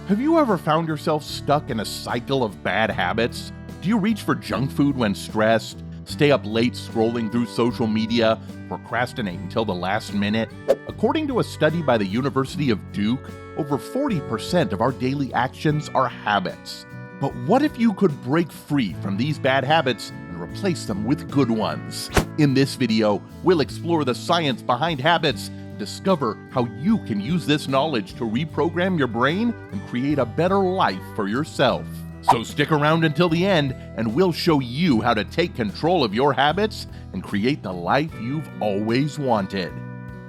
Have you ever found yourself stuck in a cycle of bad habits? Do you reach for junk food when stressed, stay up late scrolling through social media, procrastinate until the last minute? According to a study by the University of Duke, over 40% of our daily actions are habits. But what if you could break free from these bad habits and replace them with good ones? In this video, we'll explore the science behind habits, discover how you can use this knowledge to reprogram your brain and create a better life for yourself. So stick around until the end, and we'll show you how to take control of your habits and create the life you've always wanted.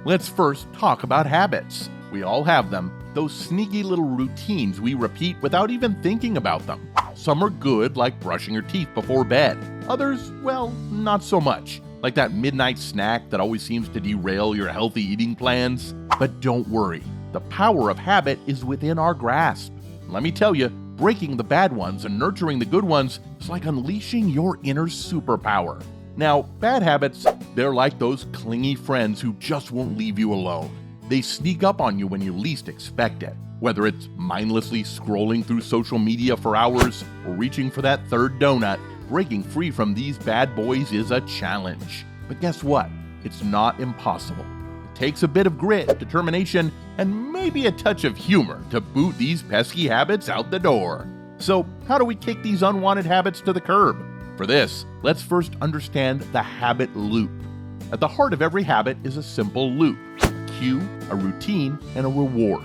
Let's first talk about habits. We all have them, those sneaky little routines we repeat without even thinking about them. Some are good, like brushing your teeth before bed. Others, well, not so much, like that midnight snack that always seems to derail your healthy eating plans. But don't worry, the power of habit is within our grasp. Let me tell you, breaking the bad ones and nurturing the good ones is like unleashing your inner superpower. Now, bad habits, they're like those clingy friends who just won't leave you alone. They sneak up on you when you least expect it. Whether it's mindlessly scrolling through social media for hours or reaching for that third donut, breaking free from these bad boys is a challenge. But guess what? It's not impossible. It takes a bit of grit, determination, and maybe a touch of humor to boot these pesky habits out the door. So, how do we kick these unwanted habits to the curb? For this, let's first understand the habit loop. At the heart of every habit is a simple loop: a cue, a routine, and a reward.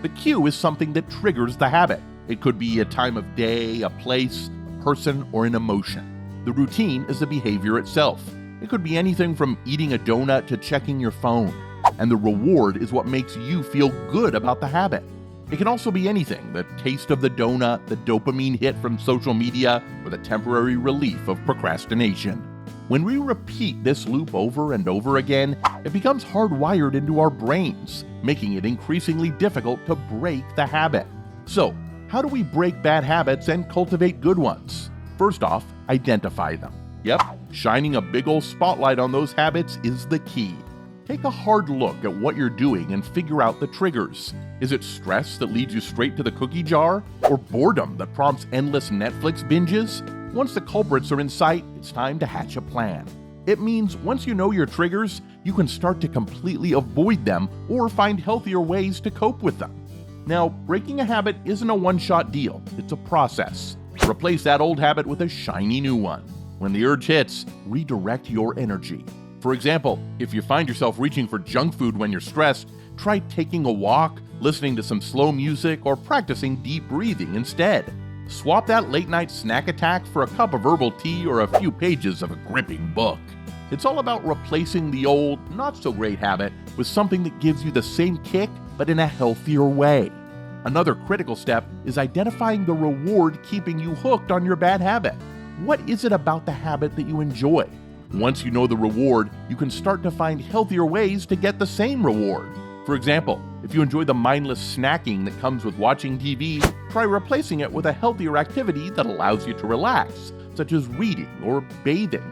The cue is something that triggers the habit. It could be a time of day, a place, person, or an emotion. The routine is the behavior itself. It could be anything from eating a donut to checking your phone. And the reward is what makes you feel good about the habit. It can also be anything: the taste of the donut, the dopamine hit from social media, or the temporary relief of procrastination. When we repeat this loop over and over again, it becomes hardwired into our brains, making it increasingly difficult to break the habit. So, how do we break bad habits and cultivate good ones? First off, identify them. Yep, shining a big ol' spotlight on those habits is the key. Take a hard look at what you're doing and figure out the triggers. Is it stress that leads you straight to the cookie jar? Or boredom that prompts endless Netflix binges? Once the culprits are in sight, it's time to hatch a plan. It means once you know your triggers, you can start to completely avoid them or find healthier ways to cope with them. Now, breaking a habit isn't a one-shot deal, it's a process. Replace that old habit with a shiny new one. When the urge hits, redirect your energy. For example, if you find yourself reaching for junk food when you're stressed, try taking a walk, listening to some slow music, or practicing deep breathing instead. Swap that late-night snack attack for a cup of herbal tea or a few pages of a gripping book. It's all about replacing the old, not-so-great habit with something that gives you the same kick, but in a healthier way. Another critical step is identifying the reward keeping you hooked on your bad habit. What is it about the habit that you enjoy? Once you know the reward, you can start to find healthier ways to get the same reward. For example, if you enjoy the mindless snacking that comes with watching TV, try replacing it with a healthier activity that allows you to relax, such as reading or bathing.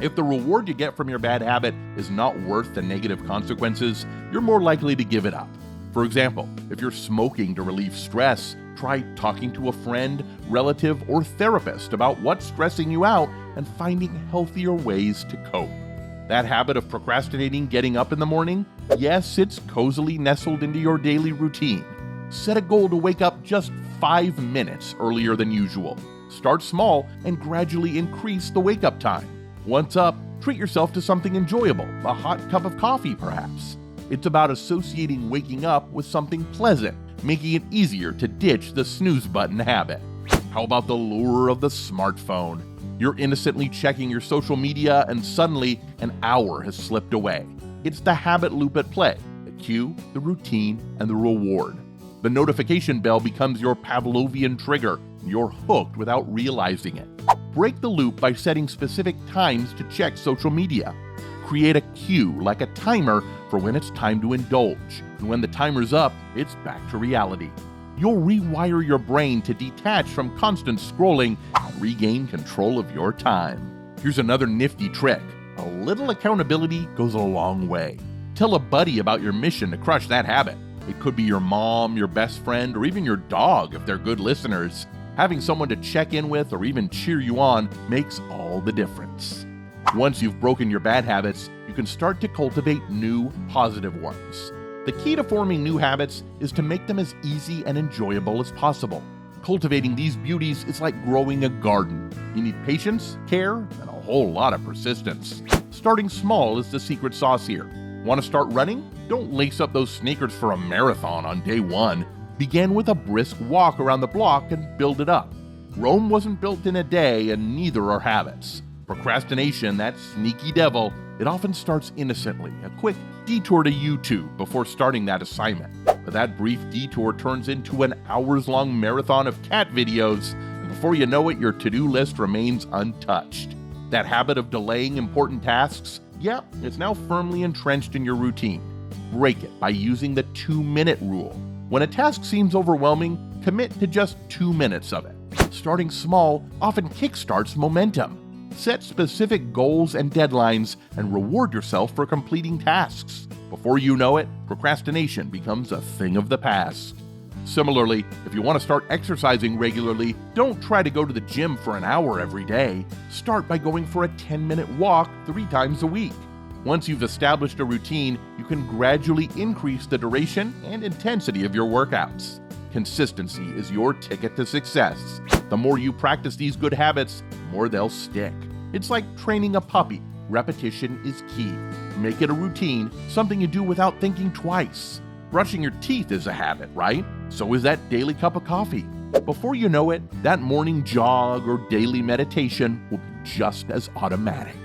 If the reward you get from your bad habit is not worth the negative consequences, you're more likely to give it up. For example, if you're smoking to relieve stress, try talking to a friend, relative, or therapist about what's stressing you out and finding healthier ways to cope. That habit of procrastinating getting up in the morning? Yes, it's cozily nestled into your daily routine. Set a goal to wake up just 5 minutes earlier than usual. Start small and gradually increase the wake-up time. Once up, treat yourself to something enjoyable, a hot cup of coffee perhaps. It's about associating waking up with something pleasant, making it easier to ditch the snooze button habit. How about the lure of the smartphone? You're innocently checking your social media and suddenly an hour has slipped away. It's the habit loop at play: the cue, the routine, and the reward. The notification bell becomes your Pavlovian trigger, and you're hooked without realizing it. Break the loop by setting specific times to check social media. Create a cue, like a timer, for when it's time to indulge. And when the timer's up, it's back to reality. You'll rewire your brain to detach from constant scrolling and regain control of your time. Here's another nifty trick. A little accountability goes a long way. Tell a buddy about your mission to crush that habit. It could be your mom, your best friend, or even your dog if they're good listeners. Having someone to check in with or even cheer you on makes all the difference. Once you've broken your bad habits, you can start to cultivate new, positive ones. The key to forming new habits is to make them as easy and enjoyable as possible. Cultivating these beauties is like growing a garden. You need patience, care, and a whole lot of persistence. Starting small is the secret sauce here. Want to start running? Don't lace up those sneakers for a marathon on day one. Begin with a brisk walk around the block and build it up. Rome wasn't built in a day, and neither are habits. Procrastination, that sneaky devil, it often starts innocently, a quick detour to YouTube before starting that assignment. But that brief detour turns into an hours-long marathon of cat videos, and before you know it, your to-do list remains untouched. That habit of delaying important tasks, it's now firmly entrenched in your routine. Break it by using the 2-minute rule. When a task seems overwhelming, commit to just 2 minutes of it. Starting small often kickstarts momentum. Set specific goals and deadlines and reward yourself for completing tasks. Before you know it, procrastination becomes a thing of the past. Similarly, if you want to start exercising regularly, don't try to go to the gym for an hour every day. Start by going for a 10-minute walk 3 times a week. Once you've established a routine, you can gradually increase the duration and intensity of your workouts. Consistency is your ticket to success. The more you practice these good habits, the more they'll stick. It's like training a puppy. Repetition is key. Make it a routine, something you do without thinking twice. Brushing your teeth is a habit, right? So is that daily cup of coffee. Before you know it, that morning jog or daily meditation will be just as automatic.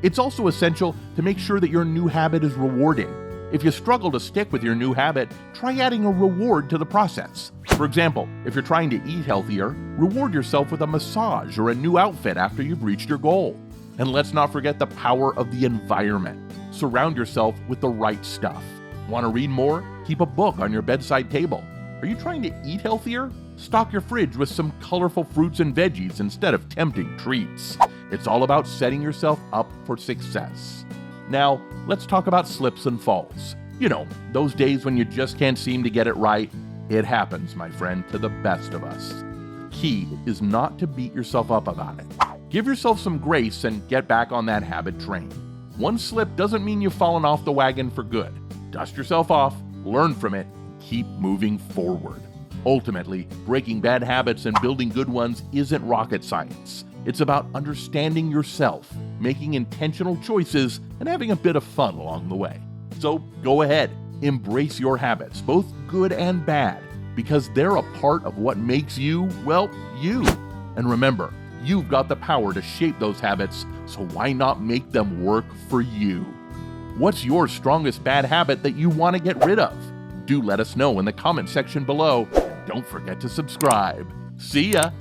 It's also essential to make sure that your new habit is rewarding. If you struggle to stick with your new habit, try adding a reward to the process. For example, if you're trying to eat healthier, reward yourself with a massage or a new outfit after you've reached your goal. And let's not forget the power of the environment. Surround yourself with the right stuff. Want to read more? Keep a book on your bedside table. Are you trying to eat healthier? Stock your fridge with some colorful fruits and veggies instead of tempting treats. It's all about setting yourself up for success. Now, let's talk about slips and falls. You know, those days when you just can't seem to get it right. It happens, my friend, to the best of us. The key is not to beat yourself up about it. Give yourself some grace and get back on that habit train. One slip doesn't mean you've fallen off the wagon for good. Dust yourself off, learn from it, keep moving forward. Ultimately, breaking bad habits and building good ones isn't rocket science. It's about understanding yourself, making intentional choices, and having a bit of fun along the way. So go ahead, embrace your habits, both good and bad, because they're a part of what makes you, well, you. And remember, you've got the power to shape those habits, so why not make them work for you? What's your strongest bad habit that you want to get rid of? Do let us know in the comment section below. Don't forget to subscribe. See ya!